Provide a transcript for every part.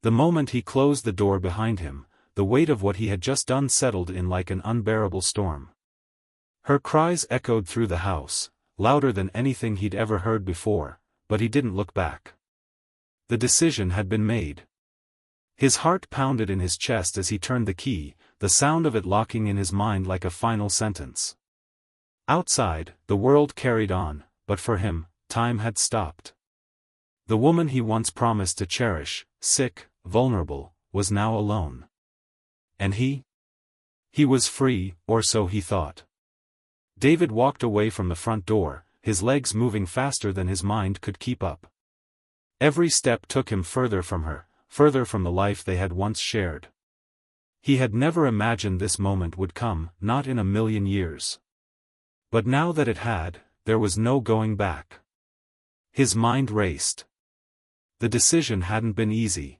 The moment he closed the door behind him, the weight of what he had just done settled in like an unbearable storm. Her cries echoed through the house, louder than anything he'd ever heard before, but he didn't look back. The decision had been made. His heart pounded in his chest as he turned the key, the sound of it locking in his mind like a final sentence. Outside, the world carried on, but for him, time had stopped. The woman he once promised to cherish, sick, vulnerable, was now alone. And he? He was free, or so he thought. David walked away from the front door, his legs moving faster than his mind could keep up. Every step took him further from her, further from the life they had once shared. He had never imagined this moment would come, not in a million years. But now that it had, there was no going back. His mind raced. The decision hadn't been easy.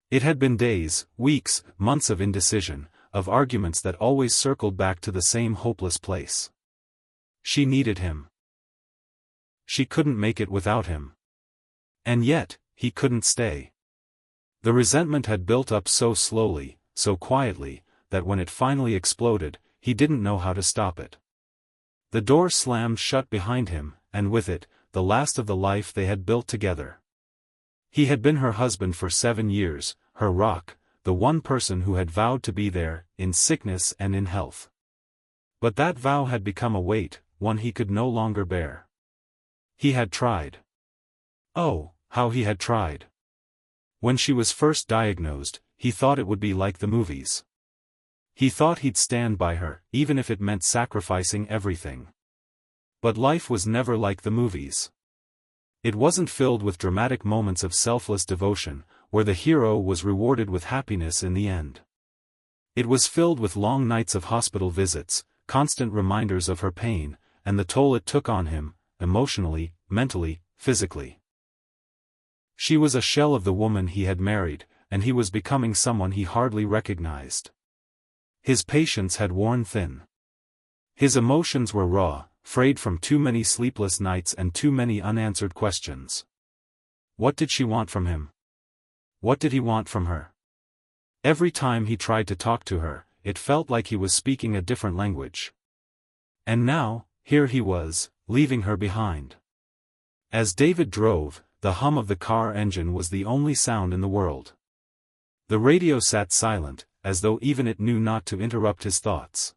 It had been days, weeks, months of indecision, of arguments that always circled back to the same hopeless place. She needed him. She couldn't make it without him. And yet, he couldn't stay. The resentment had built up so slowly, so quietly, that when it finally exploded, he didn't know how to stop it. The door slammed shut behind him, and with it, the last of the life they had built together. He had been her husband for 7 years, her rock, the one person who had vowed to be there, in sickness and in health. But that vow had become a weight, one he could no longer bear. He had tried. Oh, how he had tried. When she was first diagnosed, he thought it would be like the movies. He thought he'd stand by her, even if it meant sacrificing everything. But life was never like the movies. It wasn't filled with dramatic moments of selfless devotion, where the hero was rewarded with happiness in the end. It was filled with long nights of hospital visits, constant reminders of her pain, and the toll it took on him, emotionally, mentally, physically. She was a shell of the woman he had married, and he was becoming someone he hardly recognized. His patience had worn thin. His emotions were raw, frayed from too many sleepless nights and too many unanswered questions. What did she want from him? What did he want from her? Every time he tried to talk to her, it felt like he was speaking a different language. And now, here he was, leaving her behind. As David drove, the hum of the car engine was the only sound in the world. The radio sat silent, as though even it knew not to interrupt his thoughts.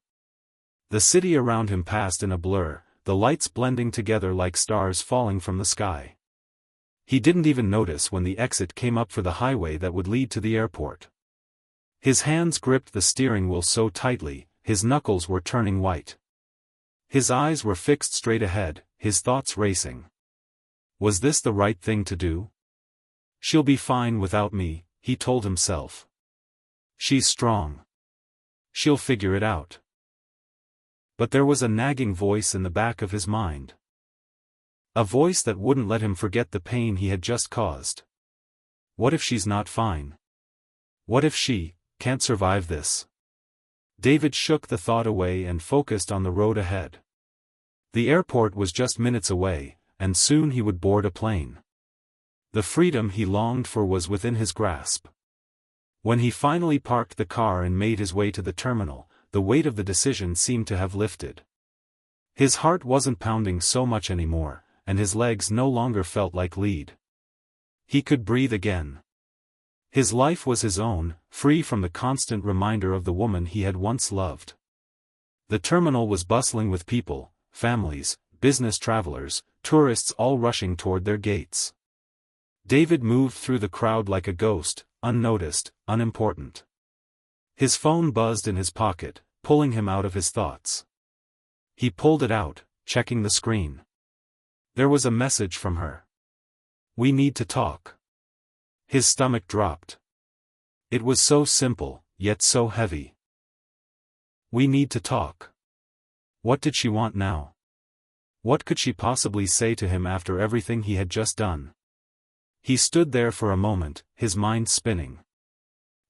The city around him passed in a blur, the lights blending together like stars falling from the sky. He didn't even notice when the exit came up for the highway that would lead to the airport. His hands gripped the steering wheel so tightly, his knuckles were turning white. His eyes were fixed straight ahead, his thoughts racing. Was this the right thing to do? She'll be fine without me, he told himself. She's strong. She'll figure it out. But there was a nagging voice in the back of his mind. A voice that wouldn't let him forget the pain he had just caused. What if she's not fine? What if she can't survive this? David shook the thought away and focused on the road ahead. The airport was just minutes away, and soon he would board a plane. The freedom he longed for was within his grasp. When he finally parked the car and made his way to the terminal, the weight of the decision seemed to have lifted. His heart wasn't pounding so much anymore, and his legs no longer felt like lead. He could breathe again. His life was his own, free from the constant reminder of the woman he had once loved. The terminal was bustling with people, families, business travelers, tourists all rushing toward their gates. David moved through the crowd like a ghost, unnoticed, unimportant. His phone buzzed in his pocket, pulling him out of his thoughts. He pulled it out, checking the screen. There was a message from her. "We need to talk." His stomach dropped. It was so simple, yet so heavy. We need to talk. What did she want now? What could she possibly say to him after everything he had just done? He stood there for a moment, his mind spinning.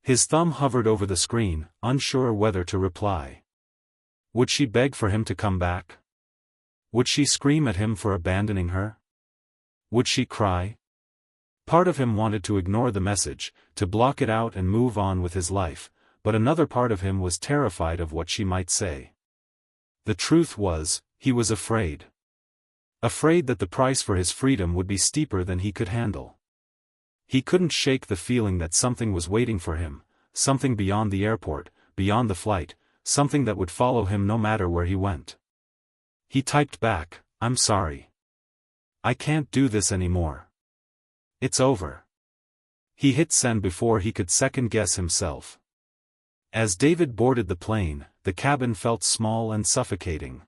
His thumb hovered over the screen, unsure whether to reply. Would she beg for him to come back? Would she scream at him for abandoning her? Would she cry? Part of him wanted to ignore the message, to block it out and move on with his life, but another part of him was terrified of what she might say. The truth was, he was afraid. Afraid that the price for his freedom would be steeper than he could handle. He couldn't shake the feeling that something was waiting for him, something beyond the airport, beyond the flight, something that would follow him no matter where he went. He typed back, "I'm sorry. I can't do this anymore. It's over." He hit send before he could second-guess himself. As David boarded the plane, the cabin felt small and suffocating.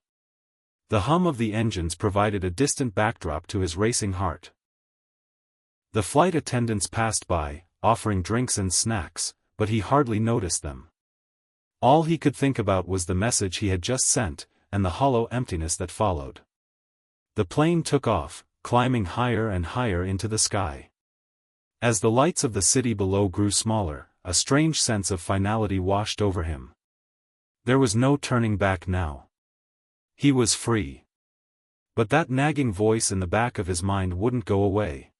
The hum of the engines provided a distant backdrop to his racing heart. The flight attendants passed by, offering drinks and snacks, but he hardly noticed them. All he could think about was the message he had just sent, and the hollow emptiness that followed. The plane took off, climbing higher and higher into the sky. As the lights of the city below grew smaller, a strange sense of finality washed over him. There was no turning back now. He was free. But that nagging voice in the back of his mind wouldn't go away.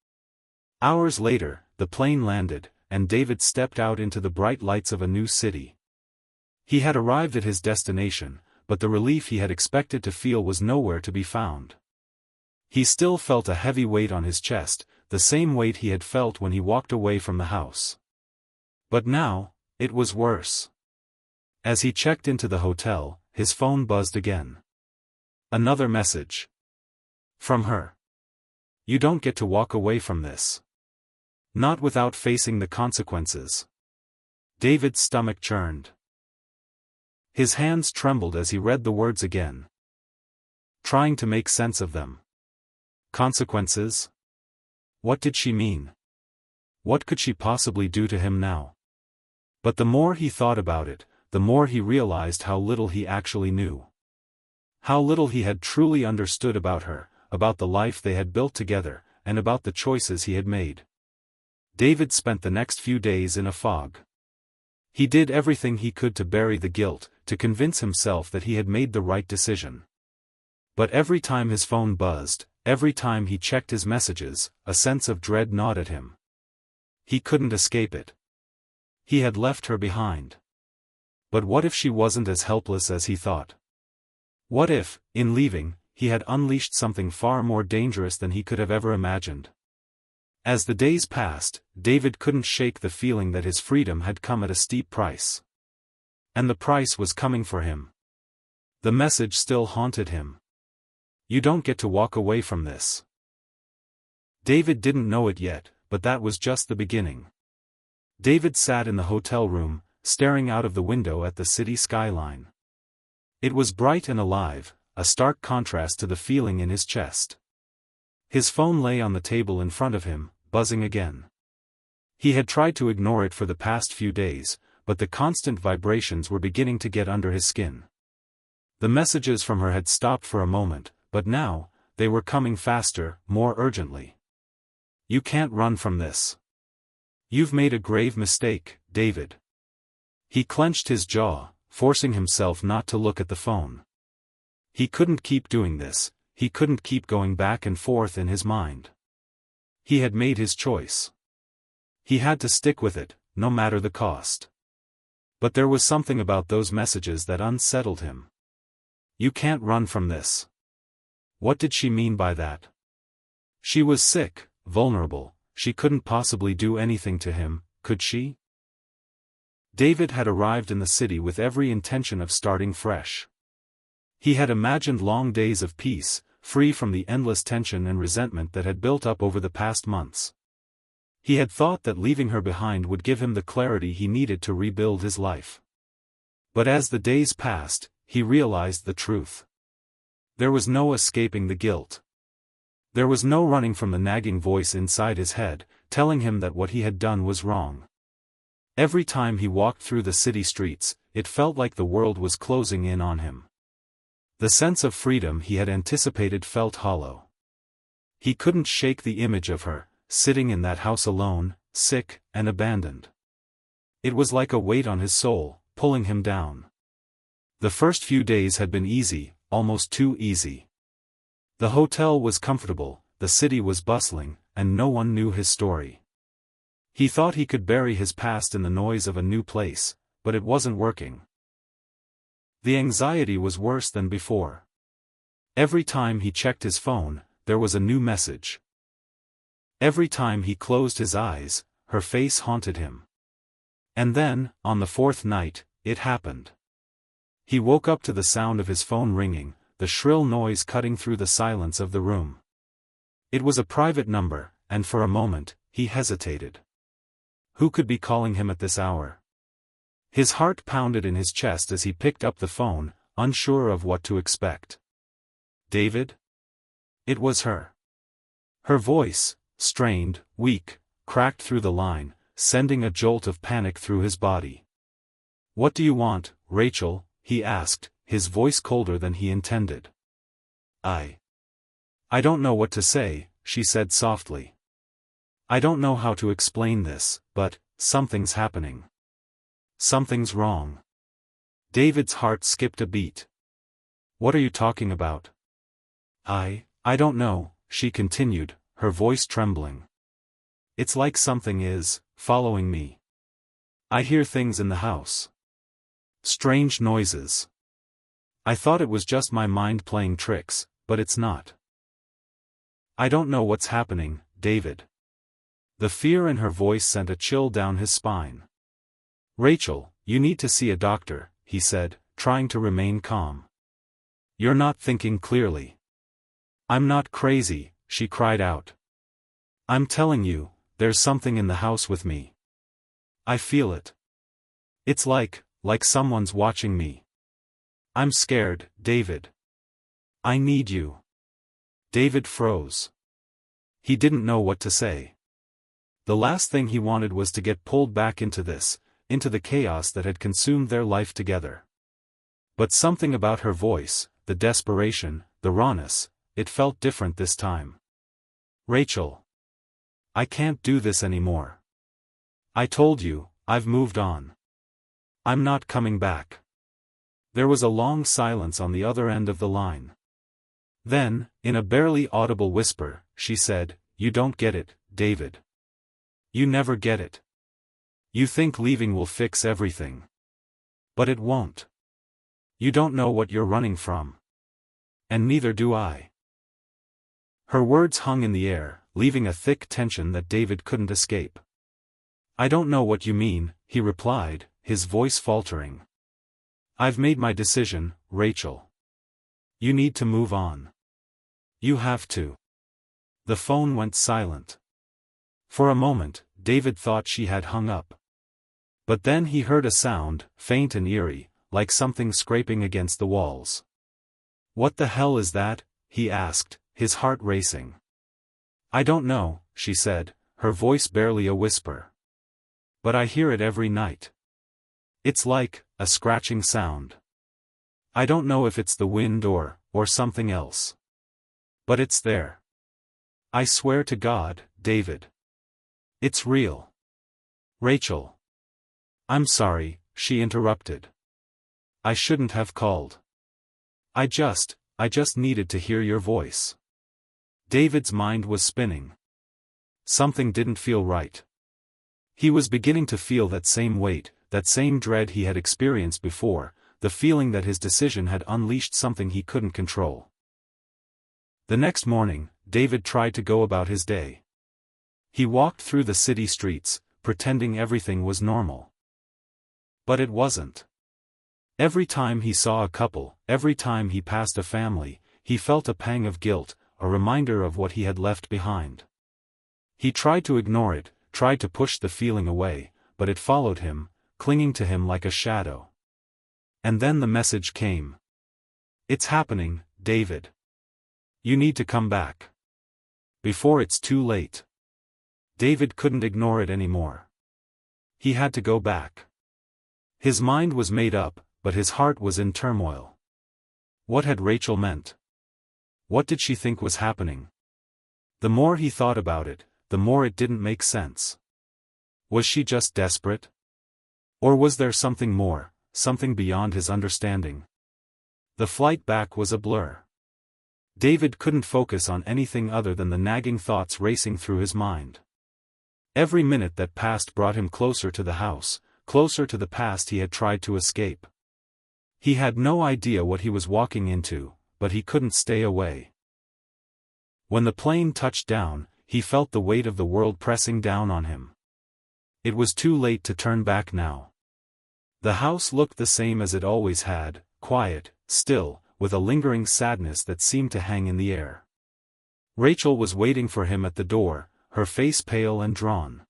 Hours later, the plane landed, and David stepped out into the bright lights of a new city. He had arrived at his destination, but the relief he had expected to feel was nowhere to be found. He still felt a heavy weight on his chest, the same weight he had felt when he walked away from the house. But now, it was worse. As he checked into the hotel, his phone buzzed again. Another message. From her. "You don't get to walk away from this. Not without facing the consequences." David's stomach churned. His hands trembled as he read the words again. Trying to make sense of them. Consequences? What did she mean? What could she possibly do to him now? But the more he thought about it, the more he realized how little he actually knew. How little he had truly understood about her, about the life they had built together, and about the choices he had made. David spent the next few days in a fog. He did everything he could to bury the guilt, to convince himself that he had made the right decision. But every time his phone buzzed, every time he checked his messages, a sense of dread gnawed at him. He couldn't escape it. He had left her behind. But what if she wasn't as helpless as he thought? What if, in leaving, he had unleashed something far more dangerous than he could have ever imagined? As the days passed, David couldn't shake the feeling that his freedom had come at a steep price. And the price was coming for him. The message still haunted him. "You don't get to walk away from this." David didn't know it yet, but that was just the beginning. David sat in the hotel room, staring out of the window at the city skyline. It was bright and alive, a stark contrast to the feeling in his chest. His phone lay on the table in front of him, buzzing again. He had tried to ignore it for the past few days, but the constant vibrations were beginning to get under his skin. The messages from her had stopped for a moment, but now, they were coming faster, more urgently. "You can't run from this. You've made a grave mistake, David." He clenched his jaw, forcing himself not to look at the phone. He couldn't keep doing this, he couldn't keep going back and forth in his mind. He had made his choice. He had to stick with it, no matter the cost. But there was something about those messages that unsettled him. "You can't run from this." What did she mean by that? She was sick, vulnerable, she couldn't possibly do anything to him, could she? David had arrived in the city with every intention of starting fresh. He had imagined long days of peace, free from the endless tension and resentment that had built up over the past months. He had thought that leaving her behind would give him the clarity he needed to rebuild his life. But as the days passed, he realized the truth. There was no escaping the guilt. There was no running from the nagging voice inside his head, telling him that what he had done was wrong. Every time he walked through the city streets, it felt like the world was closing in on him. The sense of freedom he had anticipated felt hollow. He couldn't shake the image of her, sitting in that house alone, sick, and abandoned. It was like a weight on his soul, pulling him down. The first few days had been easy, almost too easy. The hotel was comfortable, the city was bustling, and no one knew his story. He thought he could bury his past in the noise of a new place, but it wasn't working. The anxiety was worse than before. Every time he checked his phone, there was a new message. Every time he closed his eyes, her face haunted him. And then, on the fourth night, it happened. He woke up to the sound of his phone ringing, the shrill noise cutting through the silence of the room. It was a private number, and for a moment, he hesitated. Who could be calling him at this hour? His heart pounded in his chest as he picked up the phone, unsure of what to expect. David? It was her. Her voice, strained, weak, cracked through the line, sending a jolt of panic through his body. "What do you want, Rachel?" he asked, his voice colder than he intended. I don't know what to say," she said softly. "I don't know how to explain this, but something's happening. Something's wrong." David's heart skipped a beat. "What are you talking about?" I don't know," she continued, her voice trembling. "It's like something is following me. I hear things in the house. Strange noises. I thought it was just my mind playing tricks, but it's not. I don't know what's happening, David." The fear in her voice sent a chill down his spine. "Rachel, you need to see a doctor," he said, trying to remain calm. "You're not thinking clearly." "I'm not crazy," she cried out. "I'm telling you, there's something in the house with me. I feel it. It's like someone's watching me. I'm scared, David. I need you." David froze. He didn't know what to say. The last thing he wanted was to get pulled back into the chaos that had consumed their life together. But something about her voice, the desperation, the rawness, it felt different this time. "Rachel. I can't do this anymore. I told you, I've moved on. I'm not coming back." There was a long silence on the other end of the line. Then, in a barely audible whisper, she said, "You don't get it, David. You never get it. You think leaving will fix everything. But it won't. You don't know what you're running from. And neither do I." Her words hung in the air, leaving a thick tension that David couldn't escape. "I don't know what you mean," he replied, his voice faltering. "I've made my decision, Rachel. You need to move on. You have to." The phone went silent. For a moment, David thought she had hung up. But then he heard a sound, faint and eerie, like something scraping against the walls. "What the hell is that?" he asked, his heart racing. "I don't know," she said, her voice barely a whisper. "But I hear it every night. It's like a scratching sound. I don't know if it's the wind or something else. But it's there. I swear to God, David. It's real." "Rachel." "I'm sorry," she interrupted. "I shouldn't have called. I just needed to hear your voice." David's mind was spinning. Something didn't feel right. He was beginning to feel that same weight, that same dread he had experienced before, the feeling that his decision had unleashed something he couldn't control. The next morning, David tried to go about his day. He walked through the city streets, pretending everything was normal. But it wasn't. Every time he saw a couple, every time he passed a family, he felt a pang of guilt, a reminder of what he had left behind. He tried to ignore it, tried to push the feeling away, but it followed him, clinging to him like a shadow. And then the message came. "It's happening, David. You need to come back. Before it's too late." David couldn't ignore it anymore. He had to go back. His mind was made up, but his heart was in turmoil. What had Rachel meant? What did she think was happening? The more he thought about it, the more it didn't make sense. Was she just desperate? Or was there something more, something beyond his understanding? The flight back was a blur. David couldn't focus on anything other than the nagging thoughts racing through his mind. Every minute that passed brought him closer to the house, closer to the past he had tried to escape. He had no idea what he was walking into, but he couldn't stay away. When the plane touched down, he felt the weight of the world pressing down on him. It was too late to turn back now. The house looked the same as it always had, quiet, still, with a lingering sadness that seemed to hang in the air. Rachel was waiting for him at the door, her face pale and drawn.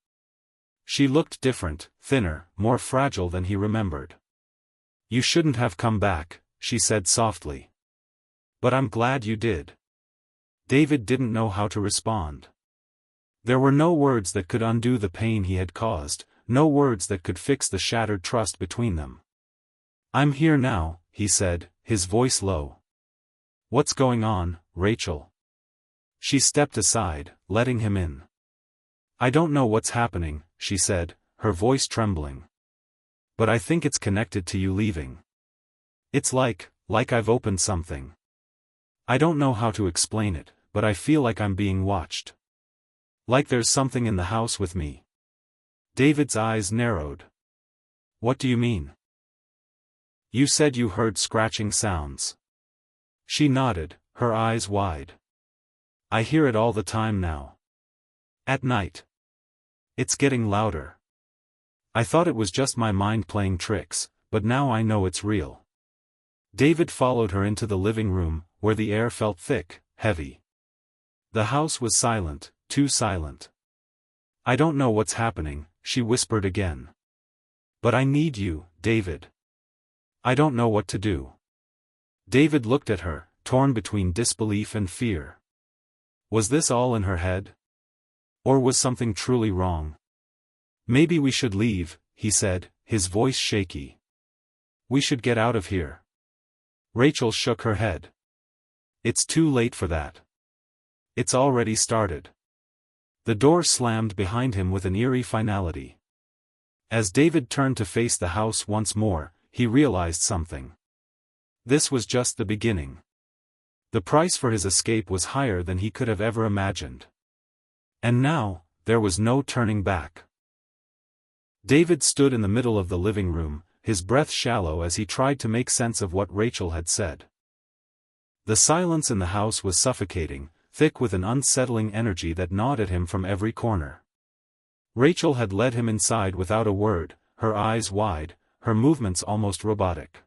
She looked different, thinner, more fragile than he remembered. "You shouldn't have come back," she said softly. "But I'm glad you did." David didn't know how to respond. There were no words that could undo the pain he had caused, no words that could fix the shattered trust between them. "I'm here now," he said, his voice low. "What's going on, Rachel?" She stepped aside, letting him in. "I don't know what's happening," she said, her voice trembling. "But I think it's connected to you leaving. It's like I've opened something. I don't know how to explain it, but I feel like I'm being watched. Like there's something in the house with me." David's eyes narrowed. "What do you mean?" "You said you heard scratching sounds." She nodded, her eyes wide. "I hear it all the time now. At night. It's getting louder. I thought it was just my mind playing tricks, but now I know it's real." David followed her into the living room, where the air felt thick, heavy. The house was silent, too silent. "I don't know what's happening," she whispered again. "But I need you, David. I don't know what to do." David looked at her, torn between disbelief and fear. Was this all in her head? Or was something truly wrong? "Maybe we should leave," he said, his voice shaky. "We should get out of here." Rachel shook her head. "It's too late for that. It's already started." The door slammed behind him with an eerie finality. As David turned to face the house once more, he realized something. This was just the beginning. The price for his escape was higher than he could have ever imagined. And now, there was no turning back. David stood in the middle of the living room, his breath shallow as he tried to make sense of what Rachel had said. The silence in the house was suffocating, thick with an unsettling energy that gnawed at him from every corner. Rachel had led him inside without a word, her eyes wide, her movements almost robotic.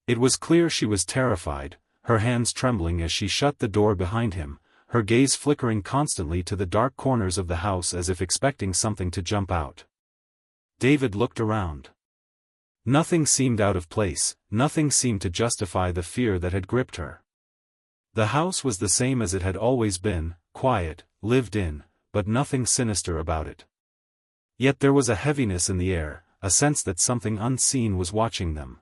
It was clear she was terrified, her hands trembling as she shut the door behind him, her gaze flickering constantly to the dark corners of the house as if expecting something to jump out. David looked around. Nothing seemed out of place, nothing seemed to justify the fear that had gripped her. The house was the same as it had always been, quiet, lived in, but nothing sinister about it. Yet there was a heaviness in the air, a sense that something unseen was watching them.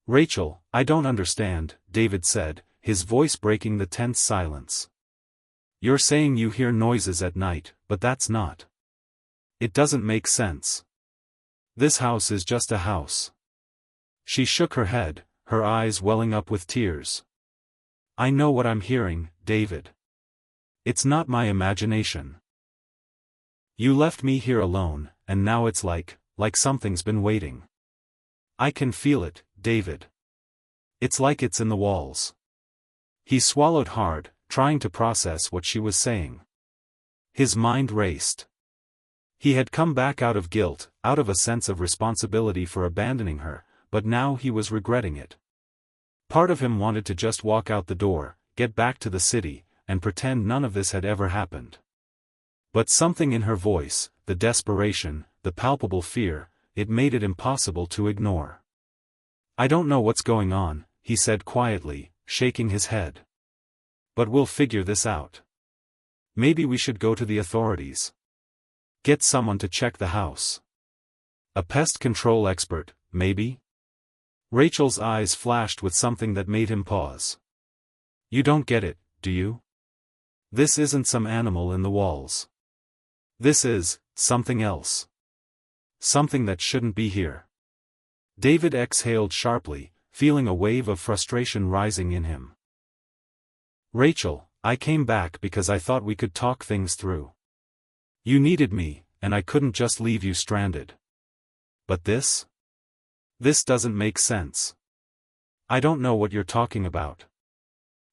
"Rachel, I don't understand," David said, his voice breaking the tense silence. "You're saying you hear noises at night, but that's not. It doesn't make sense. This house is just a house." She shook her head, her eyes welling up with tears. "I know what I'm hearing, David. It's not my imagination. You left me here alone, and now it's like something's been waiting. I can feel it, David. It's like it's in the walls." He swallowed hard, trying to process what she was saying. His mind raced. He had come back out of guilt, out of a sense of responsibility for abandoning her, but now he was regretting it. Part of him wanted to just walk out the door, get back to the city, and pretend none of this had ever happened. But something in her voice, the desperation, the palpable fear, it made it impossible to ignore. "I don't know what's going on," he said quietly, shaking his head. "But we'll figure this out. Maybe we should go to the authorities. Get someone to check the house. A pest control expert, maybe?" Rachel's eyes flashed with something that made him pause. "You don't get it, do you? This isn't some animal in the walls. This is something else. Something that shouldn't be here." David exhaled sharply, feeling a wave of frustration rising in him. Rachel, I came back because I thought we could talk things through. You needed me, and I couldn't just leave you stranded. But this? This doesn't make sense. I don't know what you're talking about.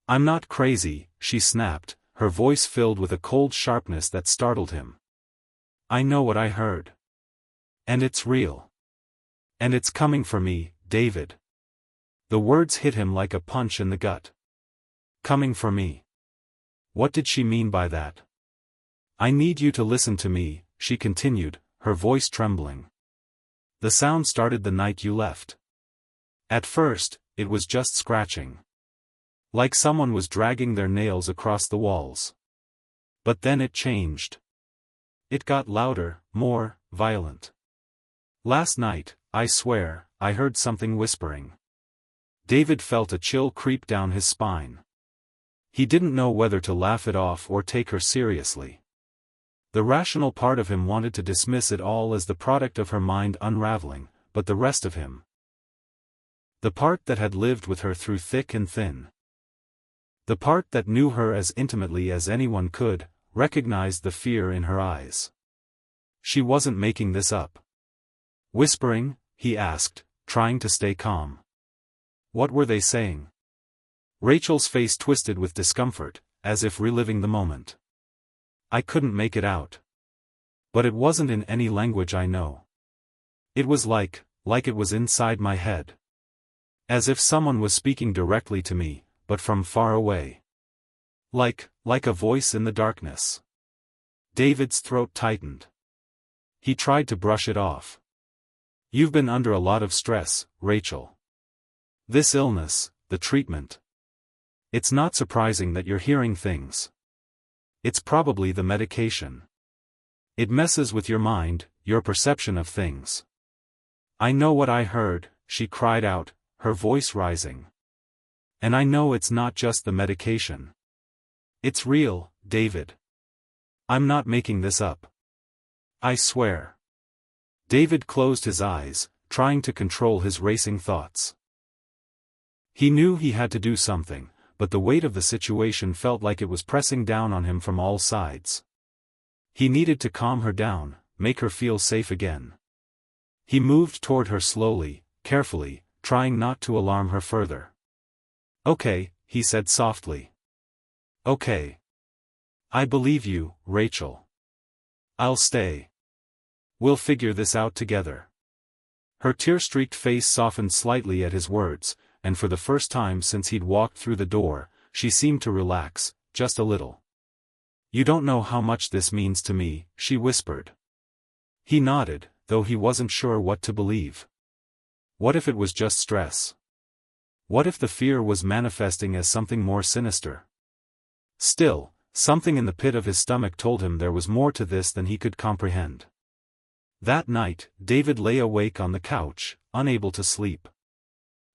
I'm not crazy, she snapped, her voice filled with a cold sharpness that startled him. I know what I heard. And it's real. And it's coming for me, David. The words hit him like a punch in the gut. Coming for me. What did she mean by that? I need you to listen to me, she continued, her voice trembling. The sound started the night you left. At first, it was just scratching. Like someone was dragging their nails across the walls. But then it changed. It got louder, more violent. Last night, I swear, I heard something whispering. David felt a chill creep down his spine. He didn't know whether to laugh it off or take her seriously. The rational part of him wanted to dismiss it all as the product of her mind unraveling, but the rest of him, the part that had lived with her through thick and thin, the part that knew her as intimately as anyone could, recognized the fear in her eyes. She wasn't making this up. Whispering, he asked, trying to stay calm. What were they saying? Rachel's face twisted with discomfort, as if reliving the moment. I couldn't make it out. But it wasn't in any language I know. It was like it was inside my head. As if someone was speaking directly to me, but from far away. Like a voice in the darkness. David's throat tightened. He tried to brush it off. You've been under a lot of stress, Rachel. This illness, the treatment. It's not surprising that you're hearing things. It's probably the medication. It messes with your mind, your perception of things. I know what I heard, she cried out, her voice rising. And I know it's not just the medication. It's real, David. I'm not making this up. I swear. David closed his eyes, trying to control his racing thoughts. He knew he had to do something, but the weight of the situation felt like it was pressing down on him from all sides. He needed to calm her down, make her feel safe again. He moved toward her slowly, carefully, trying not to alarm her further. Okay, he said softly. Okay. I believe you, Rachel. I'll stay. We'll figure this out together. Her tear-streaked face softened slightly at his words, and for the first time since he'd walked through the door, she seemed to relax, just a little. You don't know how much this means to me, she whispered. He nodded, though he wasn't sure what to believe. What if it was just stress? What if the fear was manifesting as something more sinister? Still, something in the pit of his stomach told him there was more to this than he could comprehend. That night, David lay awake on the couch, unable to sleep.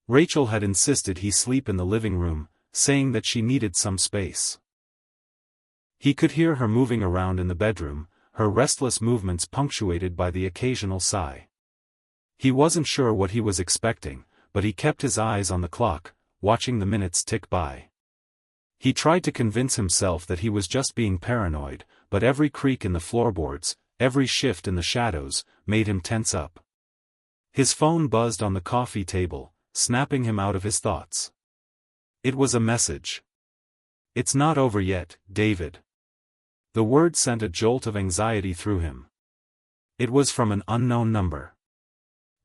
Rachel had insisted he sleep in the living room, saying that she needed some space. He could hear her moving around in the bedroom, her restless movements punctuated by the occasional sigh. He wasn't sure what he was expecting, but he kept his eyes on the clock, watching the minutes tick by. He tried to convince himself that he was just being paranoid, but every creak in the floorboards, every shift in the shadows, made him tense up. His phone buzzed on the coffee table, snapping him out of his thoughts. It was a message. It's not over yet, David. The word sent a jolt of anxiety through him. It was from an unknown number.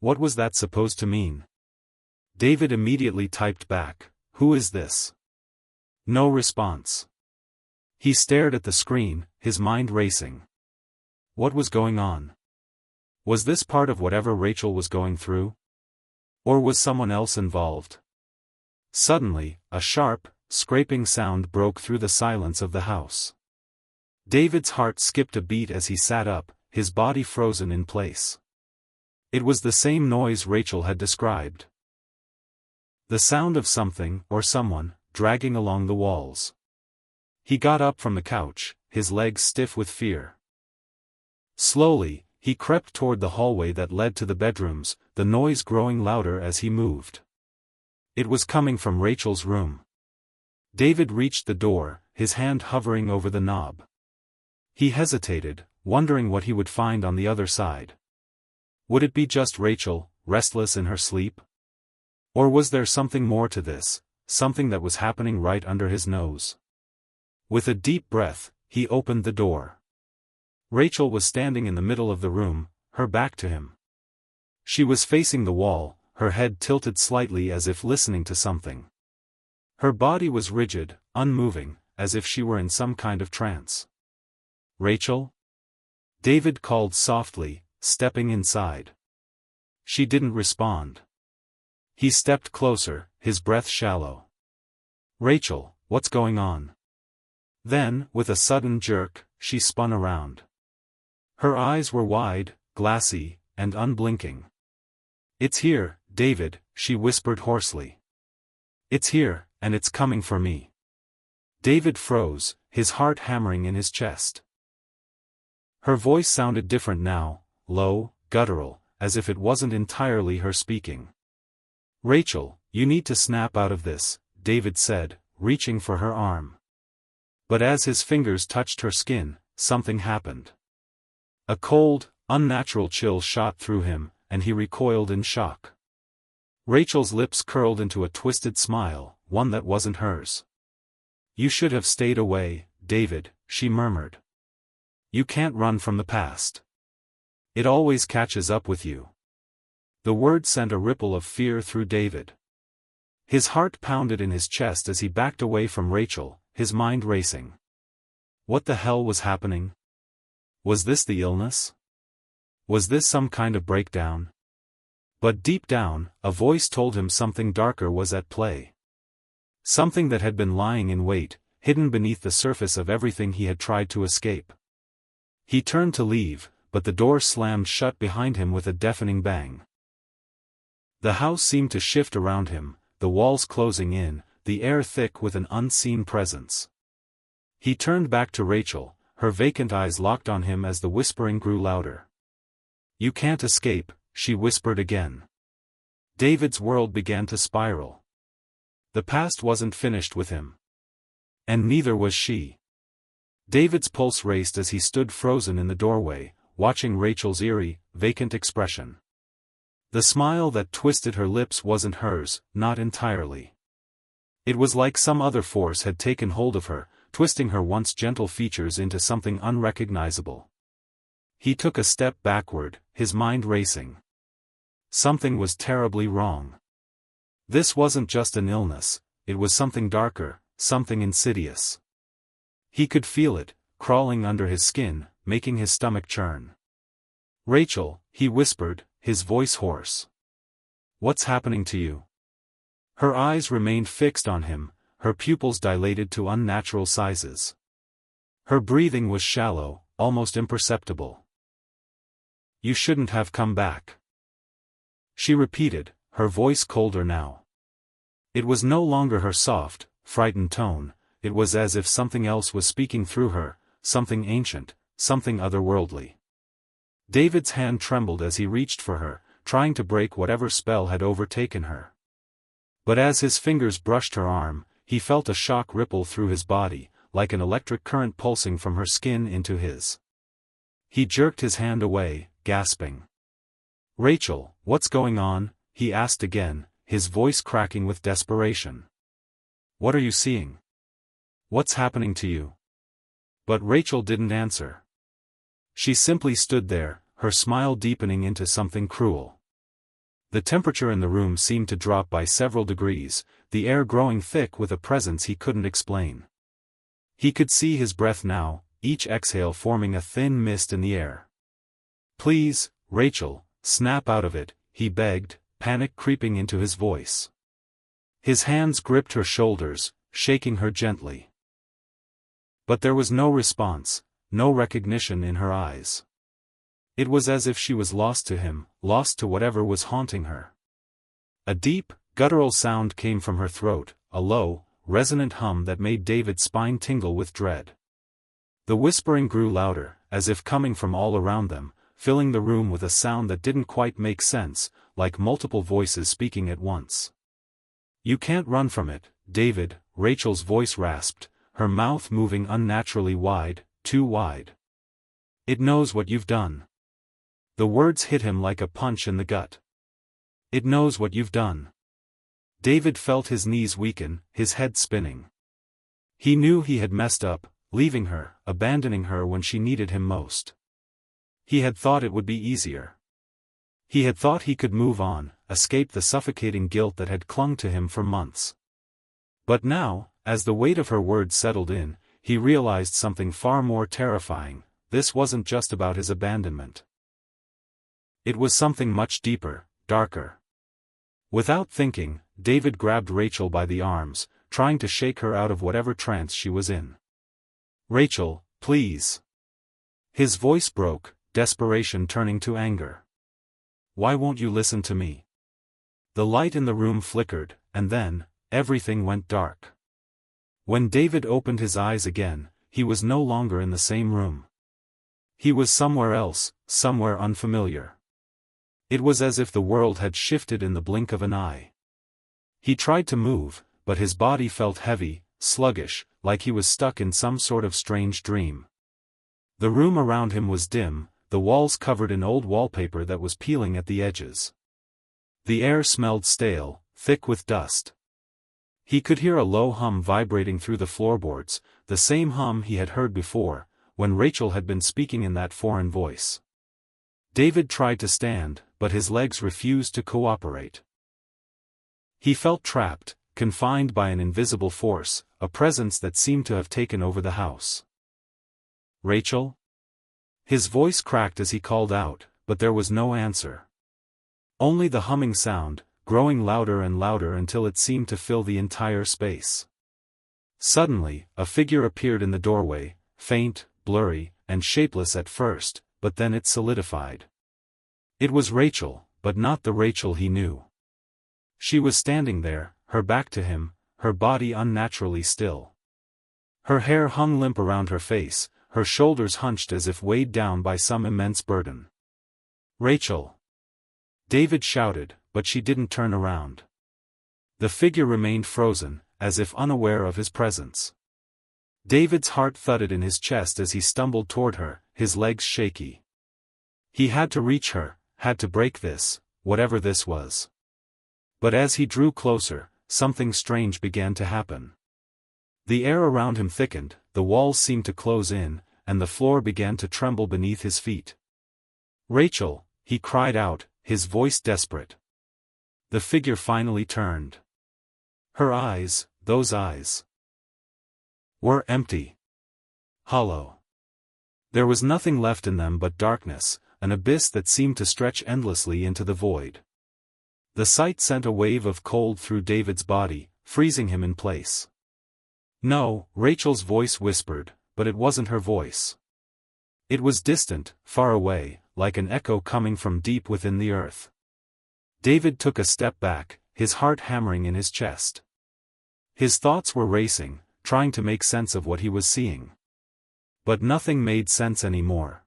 What was that supposed to mean? David immediately typed back, "Who is this?" No response. He stared at the screen, his mind racing. What was going on? Was this part of whatever Rachel was going through? Or was someone else involved? Suddenly, a sharp, scraping sound broke through the silence of the house. David's heart skipped a beat as he sat up, his body frozen in place. It was the same noise Rachel had described. The sound of something, or someone, dragging along the walls. He got up from the couch, his legs stiff with fear. Slowly, he crept toward the hallway that led to the bedrooms, the noise growing louder as he moved. It was coming from Rachel's room. David reached the door, his hand hovering over the knob. He hesitated, wondering what he would find on the other side. Would it be just Rachel, restless in her sleep? Or was there something more to this, something that was happening right under his nose? With a deep breath, he opened the door. Rachel was standing in the middle of the room, her back to him. She was facing the wall, her head tilted slightly as if listening to something. Her body was rigid, unmoving, as if she were in some kind of trance. "Rachel?" David called softly, stepping inside. She didn't respond. He stepped closer, his breath shallow. "Rachel, what's going on?" Then, with a sudden jerk, she spun around. Her eyes were wide, glassy, and unblinking. "It's here, David," she whispered hoarsely. "It's here, and it's coming for me." David froze, his heart hammering in his chest. Her voice sounded different now, low, guttural, as if it wasn't entirely her speaking. "Rachel, you need to snap out of this," David said, reaching for her arm. But as his fingers touched her skin, something happened. A cold, unnatural chill shot through him, and he recoiled in shock. Rachel's lips curled into a twisted smile, one that wasn't hers. "You should have stayed away, David," she murmured. "You can't run from the past. It always catches up with you." The word sent a ripple of fear through David. His heart pounded in his chest as he backed away from Rachel, his mind racing. What the hell was happening? Was this the illness? Was this some kind of breakdown? But deep down, a voice told him something darker was at play. Something that had been lying in wait, hidden beneath the surface of everything he had tried to escape. He turned to leave, but the door slammed shut behind him with a deafening bang. The house seemed to shift around him, the walls closing in, the air thick with an unseen presence. He turned back to Rachel, her vacant eyes locked on him as the whispering grew louder. "You can't escape," she whispered again. David's world began to spiral. The past wasn't finished with him. And neither was she. David's pulse raced as he stood frozen in the doorway, watching Rachel's eerie, vacant expression. The smile that twisted her lips wasn't hers, not entirely. It was like some other force had taken hold of her, twisting her once gentle features into something unrecognizable. He took a step backward, his mind racing. Something was terribly wrong. This wasn't just an illness, it was something darker, something insidious. He could feel it, crawling under his skin, making his stomach churn. "Rachel," he whispered, his voice hoarse. "What's happening to you?" Her eyes remained fixed on him, her pupils dilated to unnatural sizes. Her breathing was shallow, almost imperceptible. "You shouldn't have come back," she repeated, her voice colder now. It was no longer her soft, frightened tone, it was as if something else was speaking through her, something ancient, something otherworldly. David's hand trembled as he reached for her, trying to break whatever spell had overtaken her. But as his fingers brushed her arm, he felt a shock ripple through his body, like an electric current pulsing from her skin into his. He jerked his hand away, gasping. "Rachel, what's going on?" he asked again, his voice cracking with desperation. "What are you seeing? What's happening to you?" But Rachel didn't answer. She simply stood there, her smile deepening into something cruel. The temperature in the room seemed to drop by several degrees, the air growing thick with a presence he couldn't explain. He could see his breath now, each exhale forming a thin mist in the air. "Please, Rachel, snap out of it," he begged, panic creeping into his voice. His hands gripped her shoulders, shaking her gently. But there was no response, no recognition in her eyes. It was as if she was lost to him, lost to whatever was haunting her. A deep, guttural sound came from her throat, a low, resonant hum that made David's spine tingle with dread. The whispering grew louder, as if coming from all around them, filling the room with a sound that didn't quite make sense, like multiple voices speaking at once. "You can't run from it, David," Rachel's voice rasped, her mouth moving unnaturally wide, too wide. "It knows what you've done." The words hit him like a punch in the gut. "It knows what you've done." David felt his knees weaken, his head spinning. He knew he had messed up, leaving her, abandoning her when she needed him most. He had thought it would be easier. He had thought he could move on, escape the suffocating guilt that had clung to him for months. But now, as the weight of her words settled in, he realized something far more terrifying. This wasn't just about his abandonment. It was something much deeper, darker. Without thinking, David grabbed Rachel by the arms, trying to shake her out of whatever trance she was in. "Rachel, please." His voice broke, desperation turning to anger. "Why won't you listen to me?" The light in the room flickered, and then, everything went dark. When David opened his eyes again, he was no longer in the same room. He was somewhere else, somewhere unfamiliar. It was as if the world had shifted in the blink of an eye. He tried to move, but his body felt heavy, sluggish, like he was stuck in some sort of strange dream. The room around him was dim, the walls covered in old wallpaper that was peeling at the edges. The air smelled stale, thick with dust. He could hear a low hum vibrating through the floorboards, the same hum he had heard before, when Rachel had been speaking in that foreign voice. David tried to stand, but his legs refused to cooperate. He felt trapped, confined by an invisible force, a presence that seemed to have taken over the house. "Rachel?" His voice cracked as he called out, but there was no answer. Only the humming sound, growing louder and louder until it seemed to fill the entire space. Suddenly, a figure appeared in the doorway, faint, blurry, and shapeless at first, but then it solidified. It was Rachel, but not the Rachel he knew. She was standing there, her back to him, her body unnaturally still. Her hair hung limp around her face, her shoulders hunched as if weighed down by some immense burden. "Rachel!" David shouted, but she didn't turn around. The figure remained frozen, as if unaware of his presence. David's heart thudded in his chest as he stumbled toward her, his legs shaky. He had to reach her, had to break this, whatever this was. But as he drew closer, something strange began to happen. The air around him thickened, the walls seemed to close in, and the floor began to tremble beneath his feet. "Rachel," he cried out, his voice desperate. The figure finally turned. Her eyes, those eyes, were empty. Hollow. There was nothing left in them but darkness, an abyss that seemed to stretch endlessly into the void. The sight sent a wave of cold through David's body, freezing him in place. "No," Rachel's voice whispered, but it wasn't her voice. It was distant, far away, like an echo coming from deep within the earth. David took a step back, his heart hammering in his chest. His thoughts were racing, trying to make sense of what he was seeing. But nothing made sense anymore.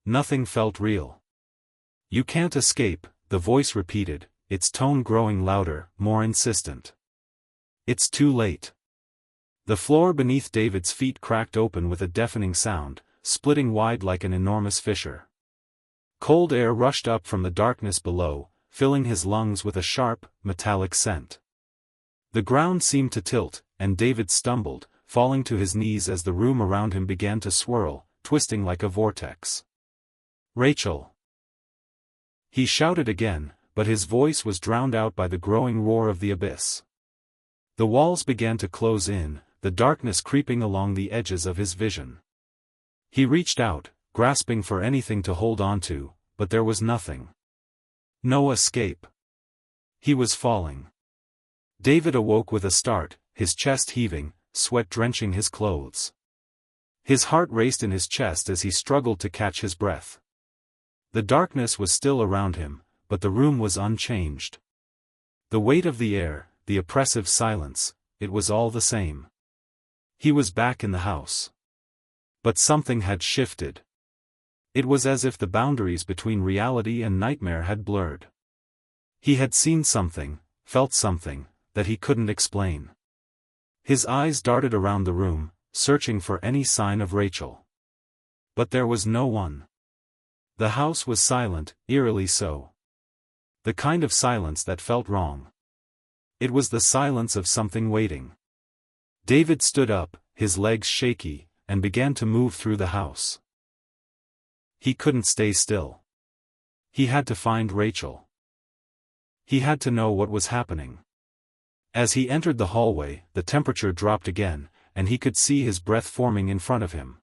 Nothing felt real. "You can't escape," the voice repeated, its tone growing louder, more insistent. "It's too late." The floor beneath David's feet cracked open with a deafening sound, splitting wide like an enormous fissure. Cold air rushed up from the darkness below, filling his lungs with a sharp, metallic scent. The ground seemed to tilt, and David stumbled, falling to his knees as the room around him began to swirl, twisting like a vortex. "Rachel!" He shouted again, but his voice was drowned out by the growing roar of the abyss. The walls began to close in, the darkness creeping along the edges of his vision. He reached out, grasping for anything to hold on to, but there was nothing. No escape. He was falling. David awoke with a start, his chest heaving, sweat drenching his clothes. His heart raced in his chest as he struggled to catch his breath. The darkness was still around him, but the room was unchanged. The weight of the air, the oppressive silence, it was all the same. He was back in the house. But something had shifted. It was as if the boundaries between reality and nightmare had blurred. He had seen something, felt something, that he couldn't explain. His eyes darted around the room, searching for any sign of Rachel. But there was no one. The house was silent, eerily so. The kind of silence that felt wrong. It was the silence of something waiting. David stood up, his legs shaky, and began to move through the house. He couldn't stay still. He had to find Rachel. He had to know what was happening. As he entered the hallway, the temperature dropped again, and he could see his breath forming in front of him.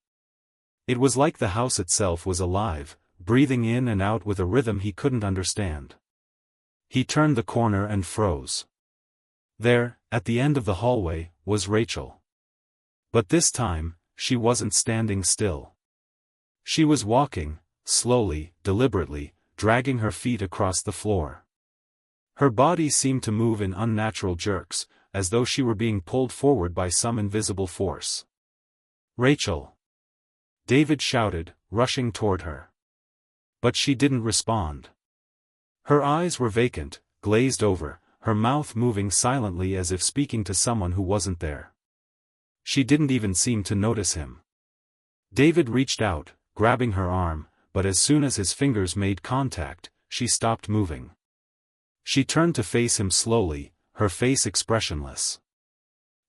It was like the house itself was alive, breathing in and out with a rhythm he couldn't understand. He turned the corner and froze. There, at the end of the hallway, was Rachel. But this time, she wasn't standing still. She was walking, slowly, deliberately, dragging her feet across the floor. Her body seemed to move in unnatural jerks, as though she were being pulled forward by some invisible force. "Rachel!" David shouted, rushing toward her. But she didn't respond. Her eyes were vacant, glazed over, her mouth moving silently as if speaking to someone who wasn't there. She didn't even seem to notice him. David reached out, grabbing her arm, but as soon as his fingers made contact, she stopped moving. She turned to face him slowly, her face expressionless.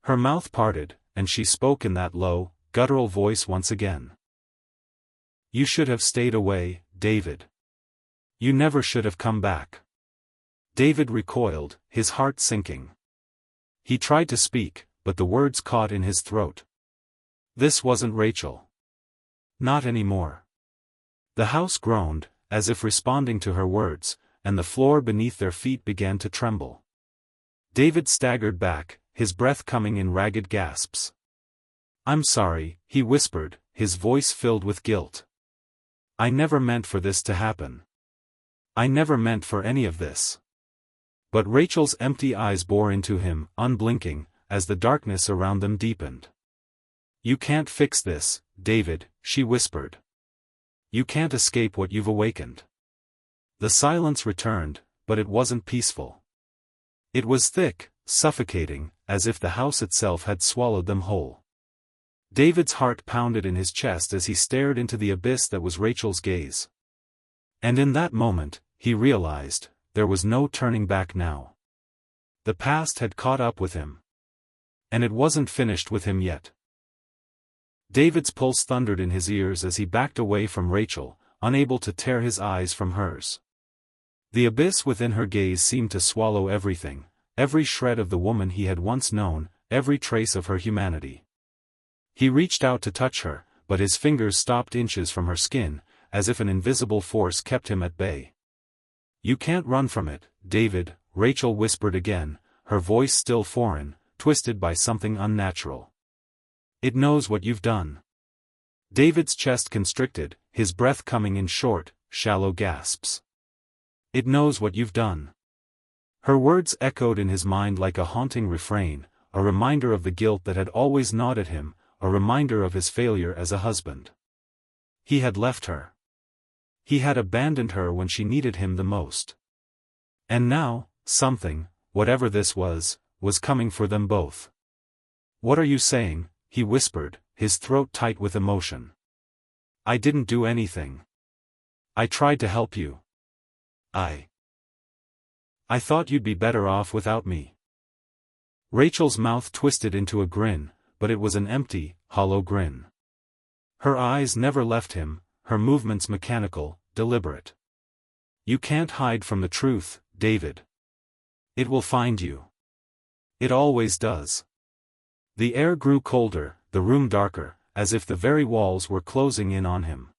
Her mouth parted, and she spoke in that low, guttural voice once again. "You should have stayed away, David. You never should have come back." David recoiled, his heart sinking. He tried to speak, but the words caught in his throat. This wasn't Rachel. Not anymore. The house groaned, as if responding to her words, and the floor beneath their feet began to tremble. David staggered back, his breath coming in ragged gasps. "I'm sorry," he whispered, his voice filled with guilt. "I never meant for this to happen. I never meant for any of this." But Rachel's empty eyes bore into him, unblinking, as the darkness around them deepened. "You can't fix this, David," she whispered. "You can't escape what you've awakened." The silence returned, but it wasn't peaceful. It was thick, suffocating, as if the house itself had swallowed them whole. David's heart pounded in his chest as he stared into the abyss that was Rachel's gaze. And in that moment, he realized, there was no turning back now. The past had caught up with him. And it wasn't finished with him yet. David's pulse thundered in his ears as he backed away from Rachel, unable to tear his eyes from hers. The abyss within her gaze seemed to swallow everything, every shred of the woman he had once known, every trace of her humanity. He reached out to touch her, but his fingers stopped inches from her skin, as if an invisible force kept him at bay. "You can't run from it, David," Rachel whispered again, her voice still foreign, twisted by something unnatural. "It knows what you've done." David's chest constricted, his breath coming in short, shallow gasps. "It knows what you've done." Her words echoed in his mind like a haunting refrain, a reminder of the guilt that had always gnawed at him, a reminder of his failure as a husband. He had left her. He had abandoned her when she needed him the most. And now, something, whatever this was coming for them both. "What are you saying?" he whispered, his throat tight with emotion. "I didn't do anything. I tried to help you. I thought you'd be better off without me." Rachel's mouth twisted into a grin, but it was an empty, hollow grin. Her eyes never left him, her movements mechanical, deliberate. "You can't hide from the truth, David. It will find you. It always does." The air grew colder, the room darker, as if the very walls were closing in on him.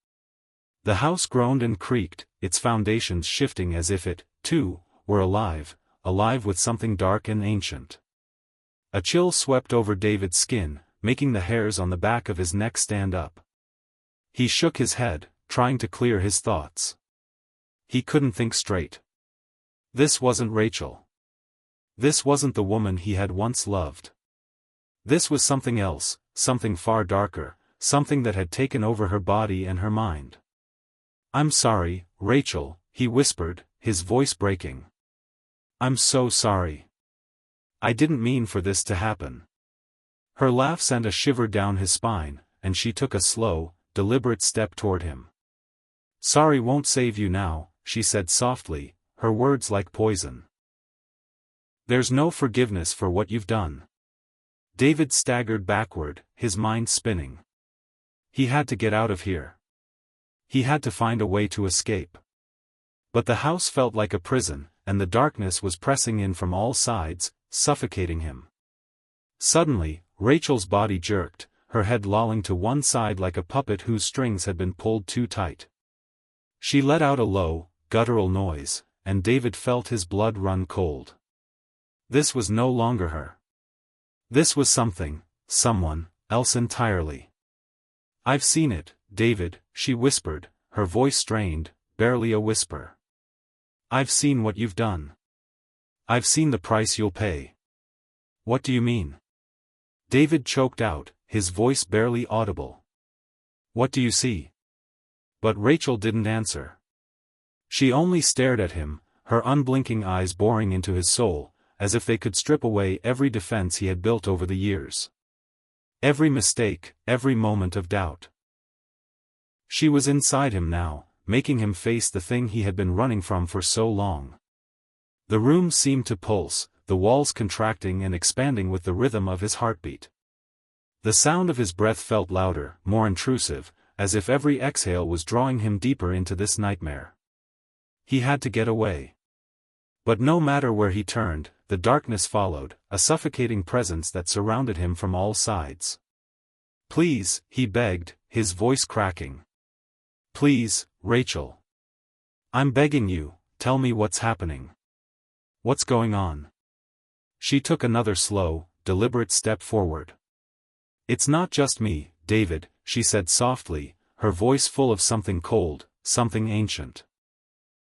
The house groaned and creaked, its foundations shifting as if it, too, were alive, alive with something dark and ancient. A chill swept over David's skin, making the hairs on the back of his neck stand up. He shook his head, trying to clear his thoughts. He couldn't think straight. This wasn't Rachel. This wasn't the woman he had once loved. This was something else, something far darker, something that had taken over her body and her mind. "I'm sorry, Rachel," he whispered, his voice breaking. "I'm so sorry. I didn't mean for this to happen. Her laugh sent a shiver down his spine, and she took a slow, deliberate step toward him. "Sorry won't save you now," she said softly, her words like poison. "There's no forgiveness for what you've done." David staggered backward, his mind spinning. He had to get out of here. He had to find a way to escape. But the house felt like a prison, and the darkness was pressing in from all sides, suffocating him. Suddenly, Rachel's body jerked, her head lolling to one side like a puppet whose strings had been pulled too tight. She let out a low, guttural noise, and David felt his blood run cold. This was no longer her. This was someone else entirely. "I've seen it, David," she whispered, her voice strained, barely a whisper. "I've seen what you've done. I've seen the price you'll pay." "What do you mean?" David choked out, his voice barely audible. "What do you see?" But Rachel didn't answer. She only stared at him, her unblinking eyes boring into his soul, as if they could strip away every defense he had built over the years. Every mistake, every moment of doubt. She was inside him now, making him face the thing he had been running from for so long. The room seemed to pulse, the walls contracting and expanding with the rhythm of his heartbeat. The sound of his breath felt louder, more intrusive, as if every exhale was drawing him deeper into this nightmare. He had to get away. But no matter where he turned, the darkness followed, a suffocating presence that surrounded him from all sides. "Please," he begged, his voice cracking. "Please, Rachel. I'm begging you, tell me what's happening. What's going on?" She took another slow, deliberate step forward. "It's not just me, David," she said softly, her voice full of something cold, something ancient.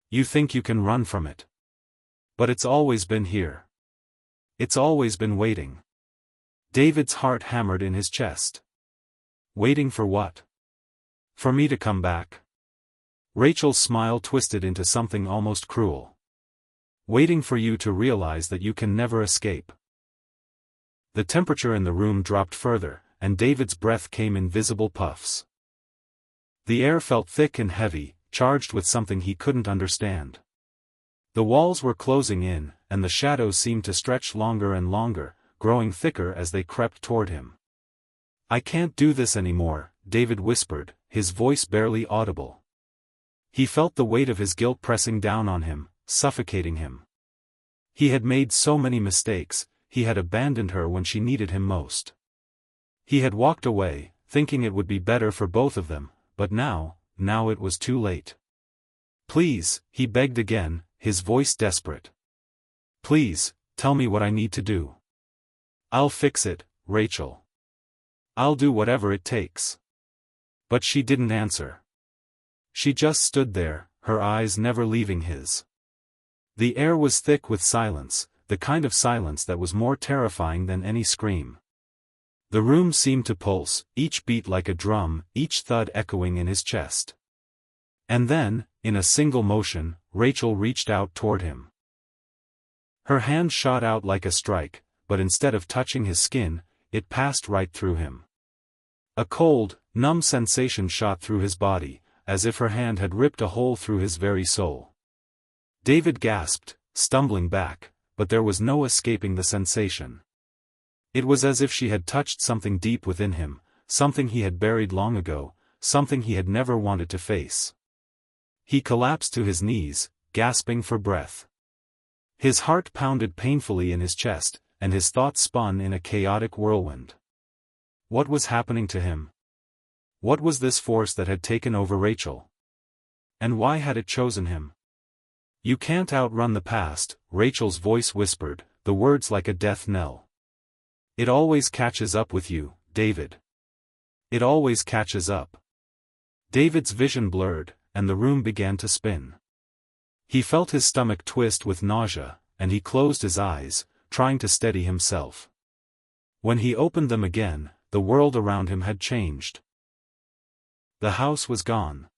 "You think you can run from it. But it's always been here. It's always been waiting." David's heart hammered in his chest. Waiting for what? For me to come back? Rachel's smile twisted into something almost cruel. Waiting for you to realize that you can never escape. The temperature in the room dropped further, and David's breath came in visible puffs. The air felt thick and heavy, charged with something he couldn't understand. The walls were closing in, and the shadows seemed to stretch longer and longer, growing thicker as they crept toward him. "I can't do this anymore," David whispered, his voice barely audible. He felt the weight of his guilt pressing down on him, suffocating him. He had made so many mistakes, he had abandoned her when she needed him most. He had walked away, thinking it would be better for both of them, but now it was too late. "Please," he begged again, his voice desperate. "Please, tell me what I need to do. I'll fix it, Rachel. I'll do whatever it takes." But she didn't answer. She just stood there, her eyes never leaving his. The air was thick with silence, the kind of silence that was more terrifying than any scream. The room seemed to pulse, each beat like a drum, each thud echoing in his chest. And then, in a single motion, Rachel reached out toward him. Her hand shot out like a strike, but instead of touching his skin, it passed right through him. A cold, numb sensation shot through his body, as if her hand had ripped a hole through his very soul. David gasped, stumbling back, but there was no escaping the sensation. It was as if she had touched something deep within him, something he had buried long ago, something he had never wanted to face. He collapsed to his knees, gasping for breath. His heart pounded painfully in his chest, and his thoughts spun in a chaotic whirlwind. What was happening to him? What was this force that had taken over Rachel? And why had it chosen him? "You can't outrun the past," Rachel's voice whispered, the words like a death knell. "It always catches up with you, David. It always catches up." David's vision blurred, and the room began to spin. He felt his stomach twist with nausea, and he closed his eyes, trying to steady himself. When he opened them again, the world around him had changed. The house was gone.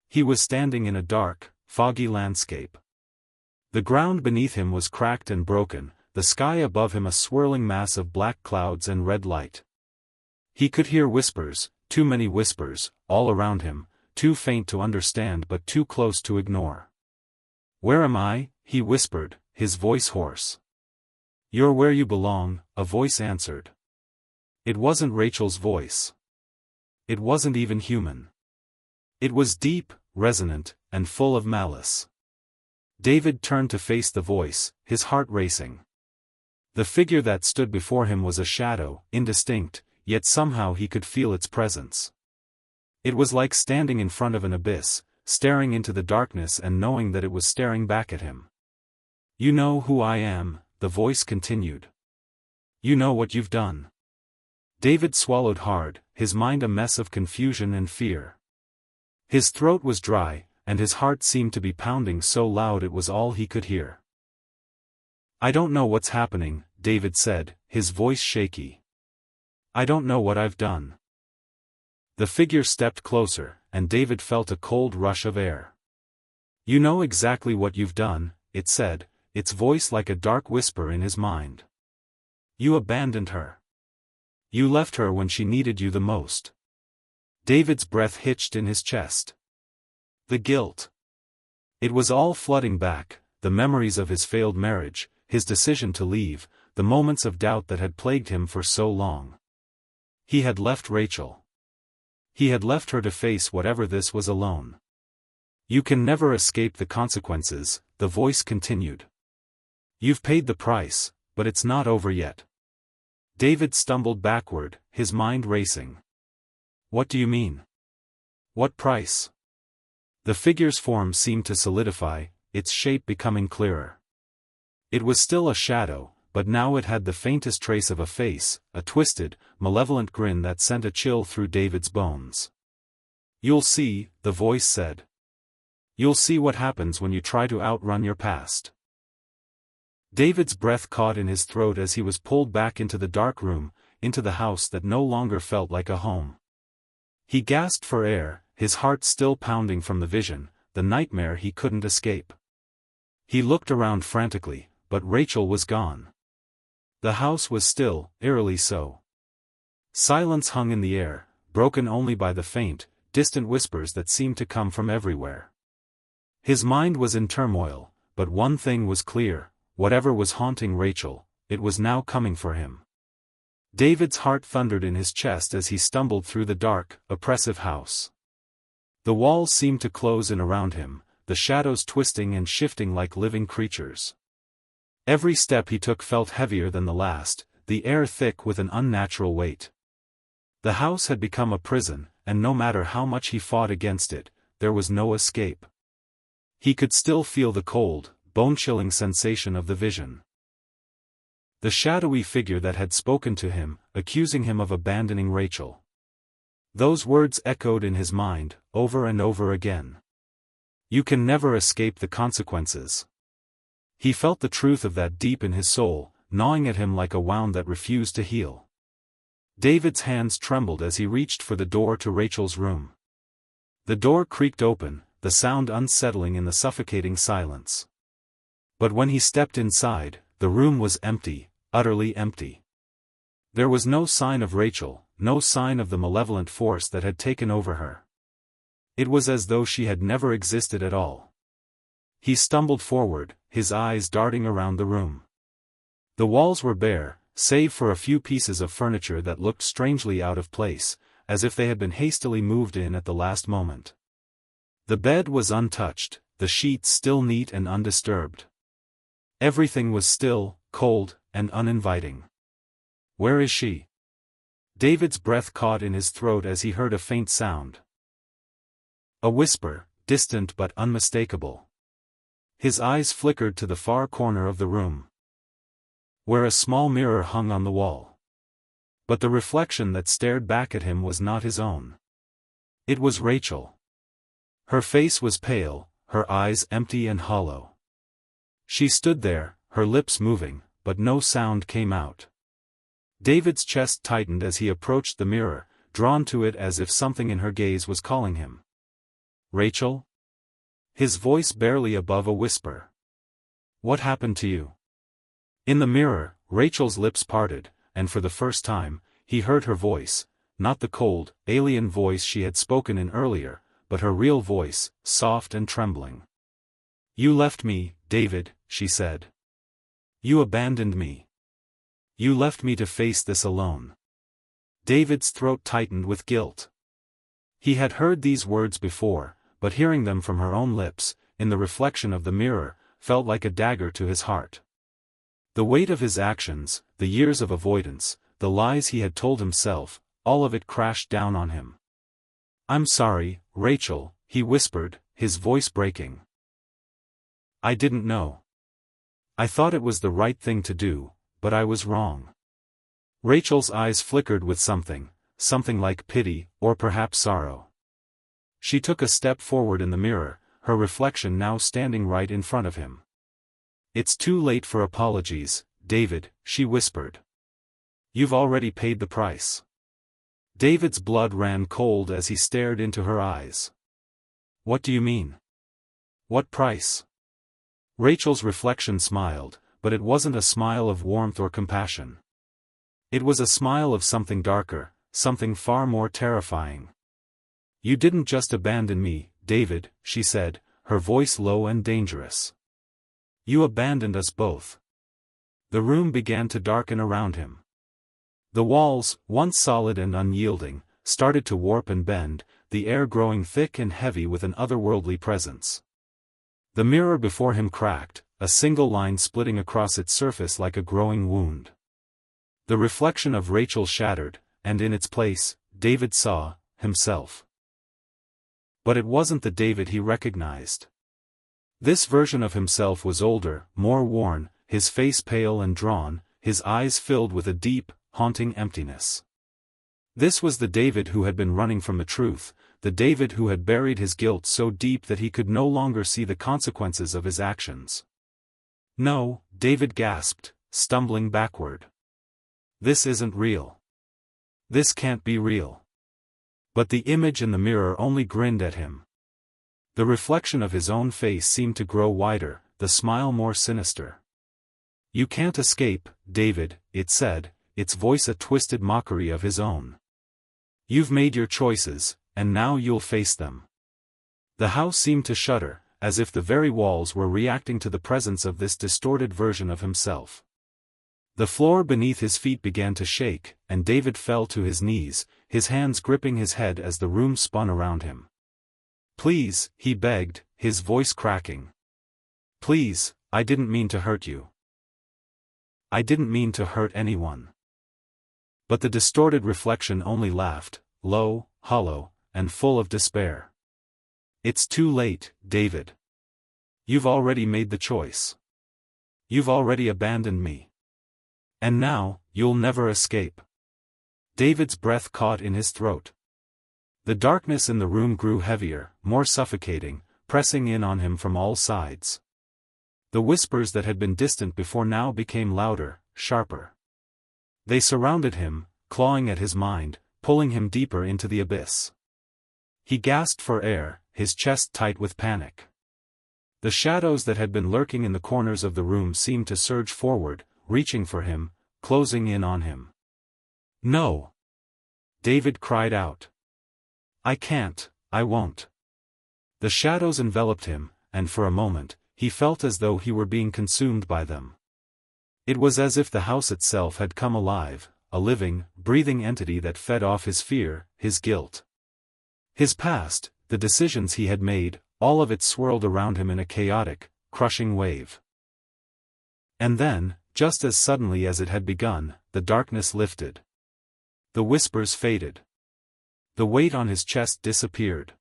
He was standing in a dark, foggy landscape. The ground beneath him was cracked and broken, the sky above him a swirling mass of black clouds and red light. He could hear whispers, too many whispers, all around him, too faint to understand but too close to ignore. "Where am I?" he whispered, his voice hoarse. "You're where you belong," a voice answered. It wasn't Rachel's voice. It wasn't even human. It was deep, resonant, and full of malice. David turned to face the voice, his heart racing. The figure that stood before him was a shadow, indistinct, yet somehow he could feel its presence. It was like standing in front of an abyss, staring into the darkness and knowing that it was staring back at him. "You know who I am," the voice continued. "You know what you've done." David swallowed hard, his mind a mess of confusion and fear. His throat was dry, and his heart seemed to be pounding so loud it was all he could hear. "I don't know what's happening," David said, his voice shaky. "I don't know what I've done." The figure stepped closer, and David felt a cold rush of air. "You know exactly what you've done," it said, its voice like a dark whisper in his mind. "You abandoned her. You left her when she needed you the most." David's breath hitched in his chest. The guilt. It was all flooding back, the memories of his failed marriage, his decision to leave, the moments of doubt that had plagued him for so long. He had left Rachel. He had left her to face whatever this was alone. "You can never escape the consequences," the voice continued. "You've paid the price, but it's not over yet." David stumbled backward, his mind racing. "What do you mean? What price?" The figure's form seemed to solidify, its shape becoming clearer. It was still a shadow, but now it had the faintest trace of a face, a twisted, malevolent grin that sent a chill through David's bones. "You'll see," the voice said. "You'll see what happens when you try to outrun your past." David's breath caught in his throat as he was pulled back into the dark room, into the house that no longer felt like a home. He gasped for air, his heart still pounding from the vision, the nightmare he couldn't escape. He looked around frantically, but Rachel was gone. The house was still, eerily so. Silence hung in the air, broken only by the faint, distant whispers that seemed to come from everywhere. His mind was in turmoil, but one thing was clear: whatever was haunting Rachel, it was now coming for him. David's heart thundered in his chest as he stumbled through the dark, oppressive house. The walls seemed to close in around him, the shadows twisting and shifting like living creatures. Every step he took felt heavier than the last, the air thick with an unnatural weight. The house had become a prison, and no matter how much he fought against it, there was no escape. He could still feel the cold, bone-chilling sensation of the vision. The shadowy figure that had spoken to him, accusing him of abandoning Rachel. Those words echoed in his mind, over and over again. "You can never escape the consequences." He felt the truth of that deep in his soul, gnawing at him like a wound that refused to heal. David's hands trembled as he reached for the door to Rachel's room. The door creaked open, the sound unsettling in the suffocating silence. But when he stepped inside, the room was empty, utterly empty. There was no sign of Rachel, no sign of the malevolent force that had taken over her. It was as though she had never existed at all. He stumbled forward, his eyes darting around the room. The walls were bare, save for a few pieces of furniture that looked strangely out of place, as if they had been hastily moved in at the last moment. The bed was untouched, the sheets still neat and undisturbed. Everything was still, cold, and uninviting. "Where is she?" David's breath caught in his throat as he heard a faint sound. A whisper, distant but unmistakable. His eyes flickered to the far corner of the room, where a small mirror hung on the wall. But the reflection that stared back at him was not his own. It was Rachel. Her face was pale, her eyes empty and hollow. She stood there, her lips moving, but no sound came out. David's chest tightened as he approached the mirror, drawn to it as if something in her gaze was calling him. "Rachel?" His voice barely above a whisper. "What happened to you?" In the mirror, Rachel's lips parted, and for the first time, he heard her voice, not the cold, alien voice she had spoken in earlier, but her real voice, soft and trembling. "You left me, David," she said. "You abandoned me. You left me to face this alone." David's throat tightened with guilt. He had heard these words before, but hearing them from her own lips, in the reflection of the mirror, felt like a dagger to his heart. The weight of his actions, the years of avoidance, the lies he had told himself, all of it crashed down on him. "I'm sorry, Rachel," he whispered, his voice breaking. "I didn't know. I thought it was the right thing to do, but I was wrong." Rachel's eyes flickered with something like pity, or perhaps sorrow. She took a step forward in the mirror, her reflection now standing right in front of him. "It's too late for apologies, David," she whispered. "You've already paid the price." David's blood ran cold as he stared into her eyes. "What do you mean? What price?" Rachel's reflection smiled, but it wasn't a smile of warmth or compassion. It was a smile of something darker, something far more terrifying. "You didn't just abandon me, David," she said, her voice low and dangerous. "You abandoned us both." The room began to darken around him. The walls, once solid and unyielding, started to warp and bend, the air growing thick and heavy with an otherworldly presence. The mirror before him cracked, a single line splitting across its surface like a growing wound. The reflection of Rachel shattered, and in its place, David saw himself. But it wasn't the David he recognized. This version of himself was older, more worn, his face pale and drawn, his eyes filled with a deep, haunting emptiness. This was the David who had been running from the truth, the David who had buried his guilt so deep that he could no longer see the consequences of his actions. "No," David gasped, stumbling backward. "This isn't real. This can't be real." But the image in the mirror only grinned at him. The reflection of his own face seemed to grow wider, the smile more sinister. "You can't escape, David," it said, its voice a twisted mockery of his own. "You've made your choices, and now you'll face them." The house seemed to shudder, as if the very walls were reacting to the presence of this distorted version of himself. The floor beneath his feet began to shake, and David fell to his knees, his hands gripping his head as the room spun around him. "Please," he begged, his voice cracking. "Please, I didn't mean to hurt you. I didn't mean to hurt anyone." But the distorted reflection only laughed, low, hollow, and full of despair. "It's too late, David. You've already made the choice. You've already abandoned me. And now, you'll never escape." David's breath caught in his throat. The darkness in the room grew heavier, more suffocating, pressing in on him from all sides. The whispers that had been distant before now became louder, sharper. They surrounded him, clawing at his mind, pulling him deeper into the abyss. He gasped for air, his chest tight with panic. The shadows that had been lurking in the corners of the room seemed to surge forward, reaching for him, closing in on him. "No!" David cried out. "I can't, I won't." The shadows enveloped him, and for a moment, he felt as though he were being consumed by them. It was as if the house itself had come alive, a living, breathing entity that fed off his fear, his guilt. His past, the decisions he had made, all of it swirled around him in a chaotic, crushing wave. And then, just as suddenly as it had begun, the darkness lifted. The whispers faded. The weight on his chest disappeared.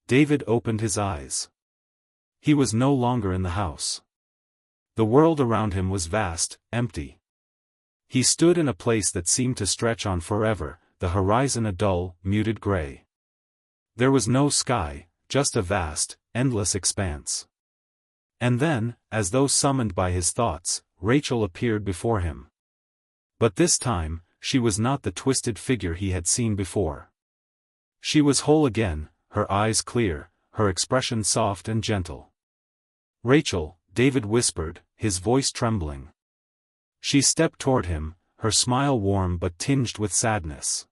David opened his eyes. He was no longer in the house. The world around him was vast, empty. He stood in a place that seemed to stretch on forever, the horizon a dull, muted gray. There was no sky, just a vast, endless expanse. And then, as though summoned by his thoughts, Rachel appeared before him. But this time, she was not the twisted figure he had seen before. She was whole again, her eyes clear, her expression soft and gentle. "Rachel," David whispered, his voice trembling. She stepped toward him, her smile warm but tinged with sadness.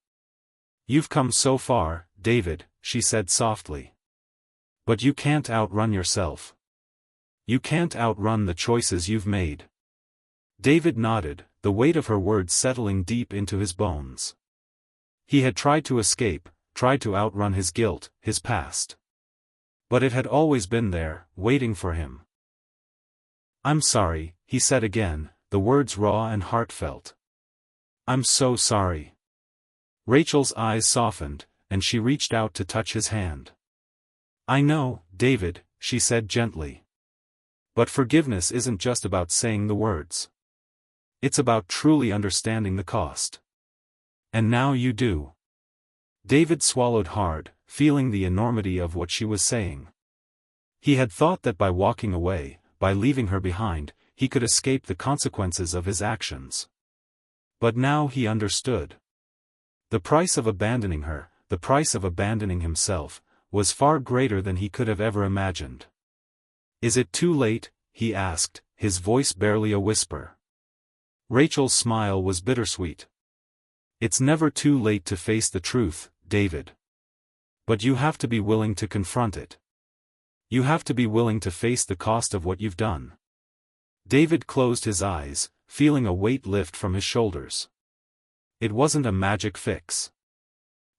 "You've come so far, David," she said softly. "But you can't outrun yourself. You can't outrun the choices you've made." David nodded, the weight of her words settling deep into his bones. He had tried to escape, tried to outrun his guilt, his past. But it had always been there, waiting for him. "I'm sorry," he said again, the words raw and heartfelt. "I'm so sorry." Rachel's eyes softened, and she reached out to touch his hand. "I know, David," she said gently. "But forgiveness isn't just about saying the words. It's about truly understanding the cost. And now you do." David swallowed hard, feeling the enormity of what she was saying. He had thought that by walking away, by leaving her behind, he could escape the consequences of his actions. But now he understood. The price of abandoning her, the price of abandoning himself, was far greater than he could have ever imagined. "Is it too late?" he asked, his voice barely a whisper. Rachel's smile was bittersweet. "It's never too late to face the truth, David. But you have to be willing to confront it. You have to be willing to face the cost of what you've done." David closed his eyes, feeling a weight lift from his shoulders. It wasn't a magic fix.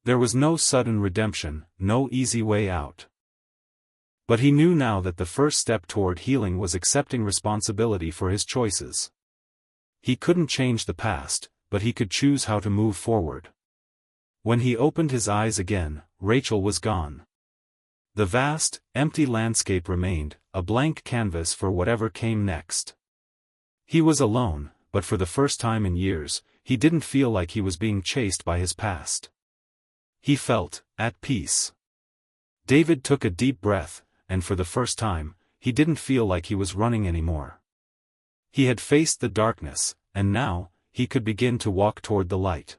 There was no sudden redemption, no easy way out. But he knew now that the first step toward healing was accepting responsibility for his choices. He couldn't change the past, but he could choose how to move forward. When he opened his eyes again, Rachel was gone. The vast, empty landscape remained, a blank canvas for whatever came next. He was alone, but for the first time in years, he didn't feel like he was being chased by his past. He felt at peace. David took a deep breath, and for the first time, he didn't feel like he was running anymore. He had faced the darkness, and now, he could begin to walk toward the light.